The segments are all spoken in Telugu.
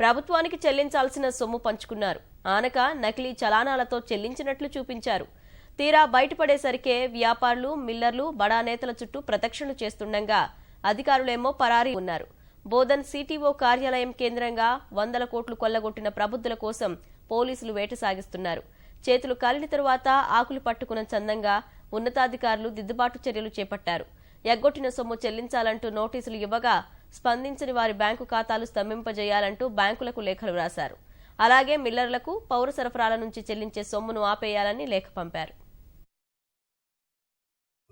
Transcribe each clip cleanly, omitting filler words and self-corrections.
ప్రభుత్వానికి చెల్లించాల్సిన సొమ్ము పంచుకున్నారు. ఆనక నకిలీ చలానాలతో చెల్లించినట్లు చూపించారు. తీరా బయటపడేసరికే వ్యాపారులు, మిల్లర్లు, బడా నేతల చుట్టూ ప్రదక్షిణలు చేస్తుండగా అధికారులేమో పరారీ ఉన్నారు. బోధన్ సిటిఓ కార్యాలయం కేంద్రంగా 100 కోట్లు కొల్లగొట్టిన ప్రబుద్ధుల కోసం పోలీసులు వేట సాగిస్తున్నారు. చేతులు కాలిన తరువాత ఆకులు పట్టుకున్న చందంగా ఉన్నతాధికారులు దిద్దుబాటు చర్యలు చేపట్టారు. ఎగ్గొట్టిన సొమ్ము చెల్లించాలంటూ నోటీసులు ఇవ్వగా స్పందించని వారి బ్యాంకు ఖాతాలు స్తంభింపజేయాలంటూ బ్యాంకులకు లేఖలు రాశారు. అలాగే మిల్లర్లకు పౌర సరఫరాల నుంచి చెల్లించే సొమ్మును ఆపేయాలని లేఖ పంపారు.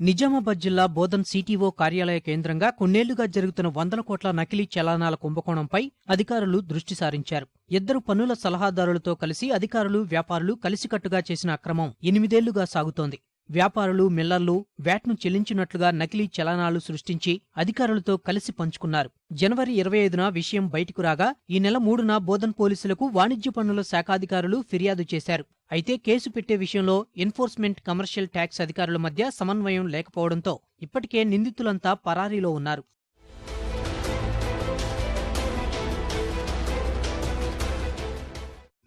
నిజామాబాద్ జిల్లా బోధన్ సిటిఓ కార్యాలయ కేంద్రంగా కొన్నేళ్లుగా జరుగుతున్న 100 కోట్ల నకిలీ చలానాల కుంభకోణంపై అధికారులు దృష్టి సారించారు. 2 పన్నుల సలహాదారులతో కలిసి అధికారులు, వ్యాపారులు కలిసికట్టుగా చేసిన అక్రమం 8 ఏళ్లుగా సాగుతోంది. వ్యాపారులు, మిల్లర్లు వ్యాట్ను చెల్లించినట్లుగా నకిలీ చలానాలు సృష్టించి అధికారులతో కలిసి పంచుకున్నారు. జనవరి 25న విషయం బయటకు రాగా ఈ నెల 3న బోధన్ పోలీసులకు వాణిజ్య పన్నుల శాఖాధికారులు ఫిర్యాదు చేశారు. అయితే కేసు పెట్టే విషయంలో ఎన్ఫోర్స్మెంట్, కమర్షియల్ ట్యాక్స్ అధికారుల మధ్య సమన్వయం లేకపోవడంతో ఇప్పటికే నిందితులంతా పరారీలో ఉన్నారు.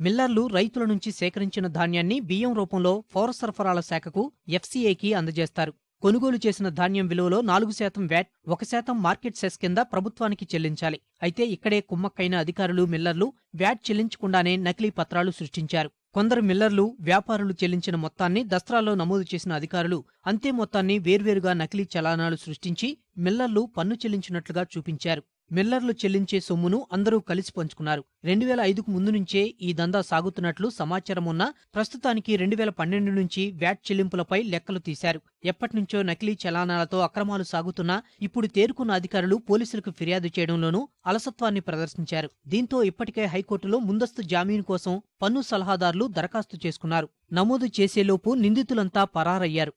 మిల్లర్లు రైతుల నుంచి సేకరించిన ధాన్యాన్ని బియ్యం రూపంలో పౌర సరఫరాల శాఖకు, ఎఫ్సీఐకి అందజేస్తారు. కొనుగోలు చేసిన ధాన్యం విలువలో 4% వ్యాట్, 1% మార్కెట్ సెస్ కింద ప్రభుత్వానికి చెల్లించాలి. అయితే ఇక్కడే కుమ్మక్కైన అధికారులు, మిల్లర్లు వ్యాట్ చెల్లించకుండానే నకిలీ పత్రాలు సృష్టించారు. కొందరు మిల్లర్లు, వ్యాపారులు చెల్లించిన మొత్తాన్ని దస్త్రాల్లో నమోదు చేసిన అధికారులు అంతే మొత్తాన్ని వేర్వేరుగా నకిలీ చలానాలు సృష్టించి మిల్లర్లు పన్ను చెల్లించినట్లుగా చూపించారు. మిల్లర్లు చెల్లించే సొమ్మును అందరూ కలిసి పంచుకున్నారు. 2005కు ముందు నుంచే ఈ దందా సాగుతున్నట్లు సమాచారం ఉన్నా ప్రస్తుతానికి 2012 నుంచి వ్యాట్ చెల్లింపులపై లెక్కలు తీశారు. ఎప్పటినుంచో నకిలీ చలానాలతో అక్రమాలు సాగుతున్నా ఇప్పుడు తేరుకున్న అధికారులు పోలీసులకు ఫిర్యాదు చేయడంలోనూ అలసత్వాన్ని ప్రదర్శించారు. దీంతో ఇప్పటికే హైకోర్టులో ముందస్తు జామీను కోసం పన్ను సలహాదారులు దరఖాస్తు చేసుకున్నారు. నమోదు చేసేలోపు నిందితులంతా పరారయ్యారు.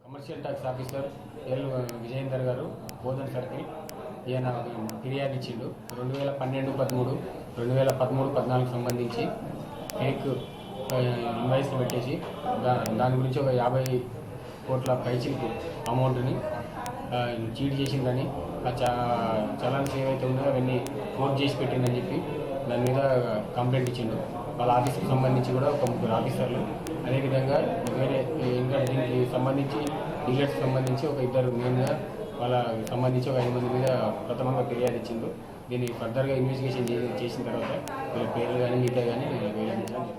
Commercial tax officer L Vijayender గారు, బోధన్ సర్కిల్, ఈయన ఫిర్యాదు ఇచ్చిండు. 2012-13, 2013-14 సంబంధించి ఫేక్ ఇన్వాయిస్లు పెట్టేసి దాని గురించి ఒక 50 కోట్ల పైచిలకు అమౌంట్ని చీట్ చేసిందని, చలాన్స్ ఏవైతే ఉన్నాయో అవన్నీ ఫోర్జ్ చేసి పెట్టిందని చెప్పి దాని మీద కంప్లైంట్ ఇచ్చిండు. వాళ్ళ ఆఫీస్కి సంబంధించి కూడా ఒక 3 ఆఫీసర్లు, అదేవిధంగా వేరే ఇంకా దీనికి సంబంధించి డీలర్స్కి సంబంధించి ఒక 2 మెయిన్గా వాళ్ళకి సంబంధించి ఒక 5 మంది మీద ప్రథమంగా ఫిర్యాదు ఇచ్చిండు. దీన్ని ఫర్దర్గా ఇన్వెస్టిగేషన్ చేసిన తర్వాత వీళ్ళ పేర్లు కానీ మిగతా కానీ వేయించాలి.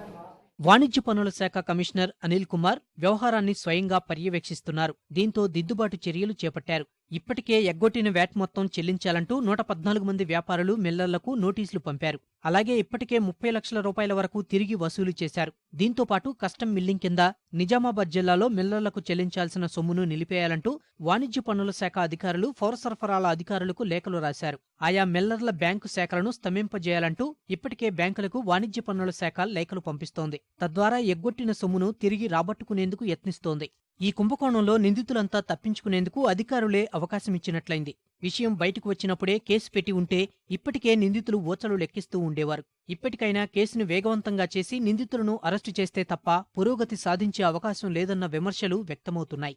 వాణిజ్య పన్నుల శాఖ కమిషనర్ అనిల్ కుమార్ వ్యవహారాన్ని స్వయంగా పర్యవేక్షిస్తున్నారు. దీంతో దిద్దుబాటు చర్యలు చేపట్టారు. ఇప్పటికే ఎగ్గొట్టిన వ్యాట్ మొత్తం చెల్లించాలంటూ 114 మంది వ్యాపారులు, మిల్లర్లకు నోటీసులు పంపారు. అలాగే ఇప్పటికే 30 లక్షల రూపాయల వరకు తిరిగి వసూలు చేశారు. దీంతో పాటు కస్టమ్ మిల్లింగ్ కింద నిజామాబాద్ జిల్లాలో మిల్లర్లకు చెల్లించాల్సిన సొమ్మును నిలిపేయాలంటూ వాణిజ్య పన్నుల శాఖ అధికారులు, పౌర సరఫరాల అధికారులకు లేఖలు రాశారు. ఆయా మిల్లర్ల బ్యాంకు శాఖలను స్తంభింపజేయాలంటూ ఇప్పటికే బ్యాంకులకు వాణిజ్య పన్నుల శాఖ లేఖలు పంపిస్తోంది. తద్వారా ఎగ్గొట్టిన సొమ్మును తిరిగి రాబట్టుకునేందుకు యత్నిస్తోంది. ఈ కుంభకోణంలో నిందితులంతా తప్పించుకునేందుకు అధికారులే అవకాశమిచ్చినట్లయింది. విషయం బయటకు వచ్చినప్పుడే కేసు పెట్టి ఉంటే ఇప్పటికే నిందితులు ఓచలు లెక్కిస్తూ ఉండేవారు. ఇప్పటికైనా కేసును వేగవంతంగా చేసి నిందితులను అరెస్టు చేస్తే తప్ప పురోగతి సాధించే అవకాశం లేదన్న విమర్శలు వ్యక్తమవుతున్నాయి.